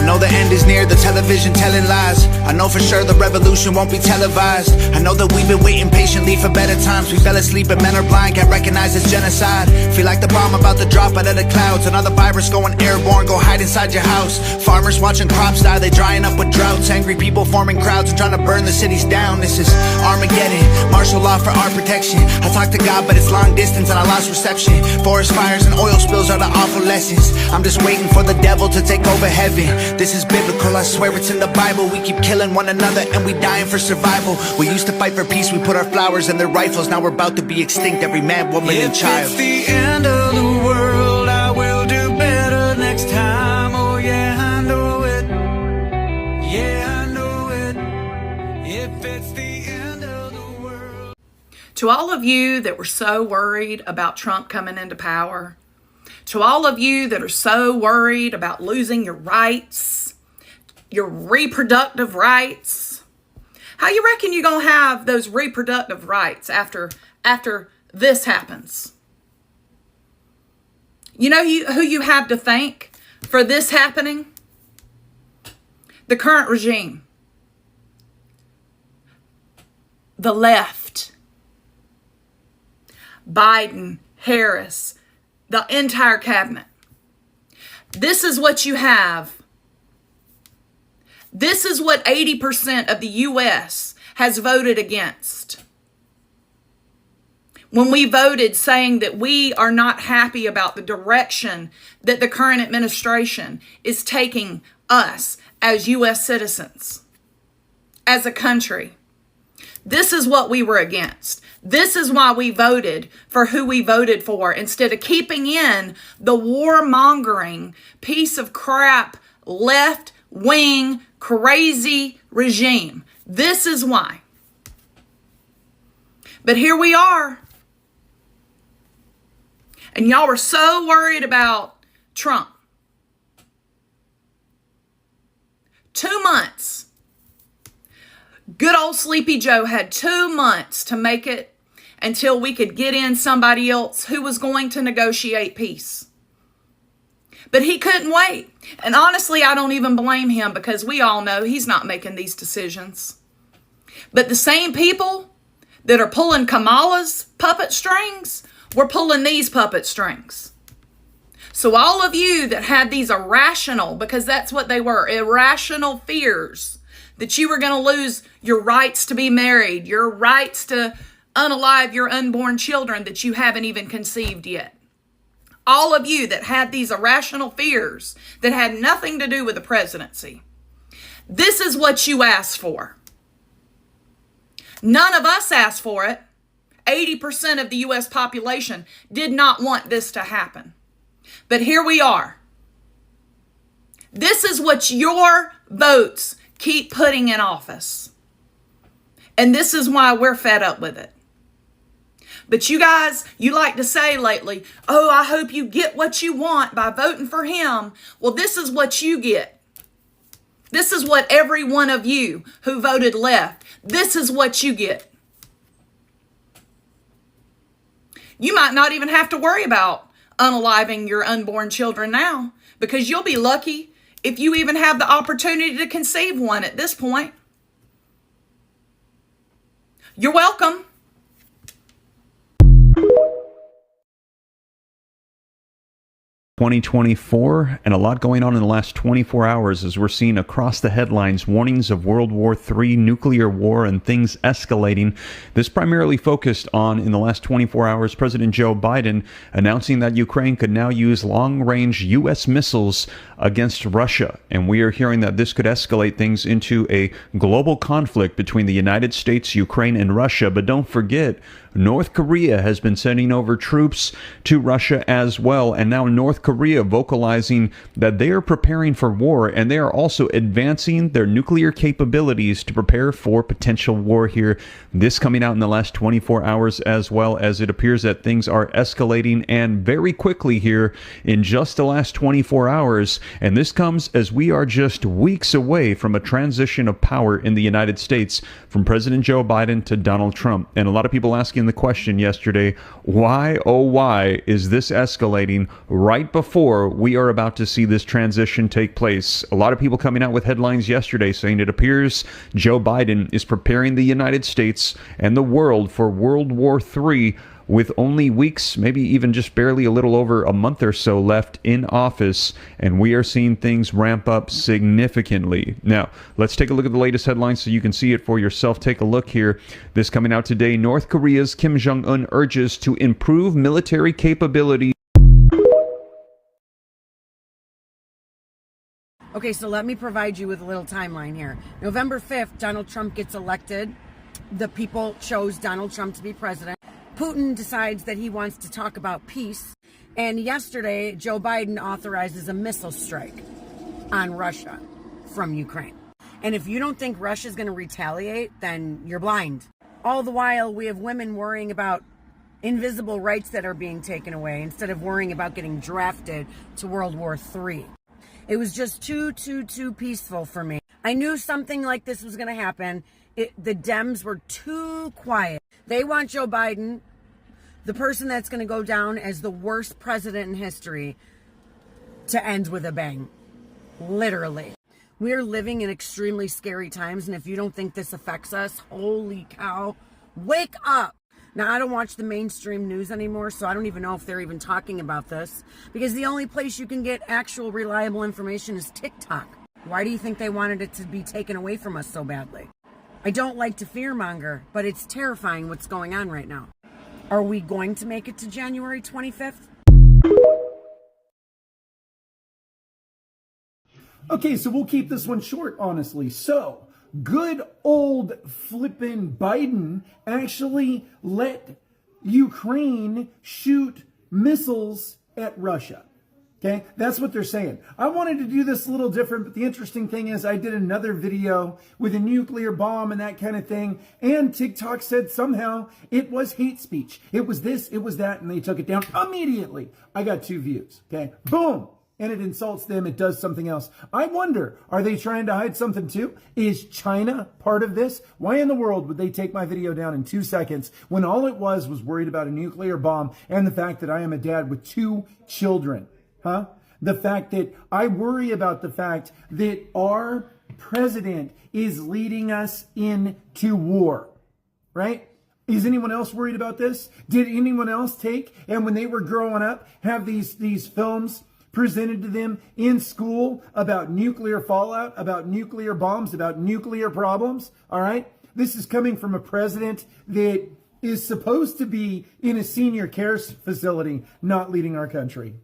I know the end is near, the television telling lies. I know for sure the revolution won't be televised. I know that we've been waiting patiently for better times. We fell asleep and men are blind, can't recognize it's genocide. Feel like the bomb about to drop out of the clouds. Another virus going airborne, go hide inside your house. Farmers watching crops die, they drying up with droughts. Angry people forming crowds and trying to burn the cities down. This is Armageddon, martial law for our protection. I talk to God but it's long distance and I lost reception. Forest fires and oil spills are the awful lessons. I'm just waiting for the devil to take over heaven. This is biblical, I swear it's in the Bible. We keep killing one another and we dying for survival. We used to fight for peace, we put our flowers in their rifles. Now we're about to be extinct, every man, woman, and child. If it's the end of the world, I will do better next time. Oh yeah, I know it. Yeah, I know it. If it's the end of the world. To all of you that were so worried about Trump coming into power, to all of you that are so worried about losing your rights, your reproductive rights, how you reckon you're going to have those reproductive rights after this happens? You know who you have to thank for this happening? The current regime. The left. Biden, Harris, the entire cabinet. This is what you have. This is what 80% of the U.S. has voted against. When we voted saying that we are not happy about the direction that the current administration is taking us as U.S. citizens, as a country. This is what we were against. This is why we voted for who we voted for instead of keeping in the warmongering piece of crap, left-wing, crazy regime. This is why. But here we are. And y'all were so worried about Trump. 2 months. Good old Sleepy Joe had 2 months to make it until we could get in somebody else who was going to negotiate peace. But he couldn't wait. And honestly, I don't even blame him because we all know he's not making these decisions. But the same people that are pulling Kamala's puppet strings were pulling these puppet strings. So all of you that had these irrational, because that's what they were, irrational fears, that you were going to lose your rights to be married, your rights to unalive your unborn children that you haven't even conceived yet. All of you that had these irrational fears that had nothing to do with the presidency. This is what you asked for. None of us asked for it. 80% of the U.S. population did not want this to happen. But here we are. This is what your votes keep putting in office. And this is why we're fed up with it. But you guys, you like to say lately, oh, I hope you get what you want by voting for him. Well, this is what you get. This is what every one of you who voted left, this is what you get. You might not even have to worry about unaliving your unborn children now because you'll be lucky if you even have the opportunity to conceive one at this point. You're welcome. 2024, and a lot going on in the last 24 hours as we're seeing across the headlines warnings of World War III, nuclear war, and things escalating. This primarily focused on, in the last 24 hours, President Joe Biden announcing that Ukraine could now use long-range U.S. missiles against Russia. And we are hearing that this could escalate things into a global conflict between the United States, Ukraine, and Russia. But don't forget, North Korea has been sending over troops to Russia as well, and now North Korea vocalizing that they are preparing for war, and they are also advancing their nuclear capabilities to prepare for potential war here. This coming out in the last 24 hours as well, as it appears that things are escalating and very quickly here in just the last 24 hours. And this comes as we are just weeks away from a transition of power in the United States from President Joe Biden to Donald Trump. And a lot of people asking asking the question yesterday, why, oh why, is this escalating right before we are about to see this transition take place? A lot of people coming out with headlines yesterday saying it appears Joe Biden is preparing the United States and the world for World War III, with only weeks, maybe even just barely a little over a month or so left in office, and we are seeing things ramp up significantly. Now, let's take a look at the latest headlines so you can see it for yourself. Take a look here. This coming out today, North Korea's Kim Jong-un urges to improve military capability. Okay, so let me provide you with a little timeline here. November 5th, Donald Trump gets elected. The people chose Donald Trump to be president. Putin decides that he wants to talk about peace. And yesterday, Joe Biden authorizes a missile strike on Russia from Ukraine. And if you don't think Russia's going to retaliate, then you're blind. All the while, we have women worrying about invisible rights that are being taken away instead of worrying about getting drafted to World War III. It was just too peaceful for me. I knew something like this was going to happen. The Dems were too quiet. They want Joe Biden, the person that's going to go down as the worst president in history, to end with a bang. Literally. We're living in extremely scary times, and if you don't think this affects us, holy cow, wake up. Now, I don't watch the mainstream news anymore, so I don't even know if they're even talking about this, because the only place you can get actual reliable information is TikTok. Why do you think they wanted it to be taken away from us so badly? I don't like to fearmonger, but it's terrifying what's going on right now. Are we going to make it to January 25th? Okay, so we'll keep this one short, honestly. So, good old flippin' Biden actually let Ukraine shoot missiles at Russia. Okay, that's what they're saying. I wanted to do this a little different, but the interesting thing is I did another video with a nuclear bomb and that kind of thing, and TikTok said somehow it was hate speech. It was this, it was that, and they took it down immediately. I got 2 views, okay? Boom! And it insults them, it does something else. I wonder, are they trying to hide something too? Is China part of this? Why in the world would they take my video down in 2 seconds when all it was worried about a nuclear bomb and the fact that I am a dad with 2 children? Huh? The fact that I worry about the fact that our president is leading us into war, right? Is anyone else worried about this? Did anyone else take, and when they were growing up, have these films presented to them in school about nuclear fallout, about nuclear bombs, about nuclear problems? All right? This is coming from a president that is supposed to be in a senior care facility, not leading our country.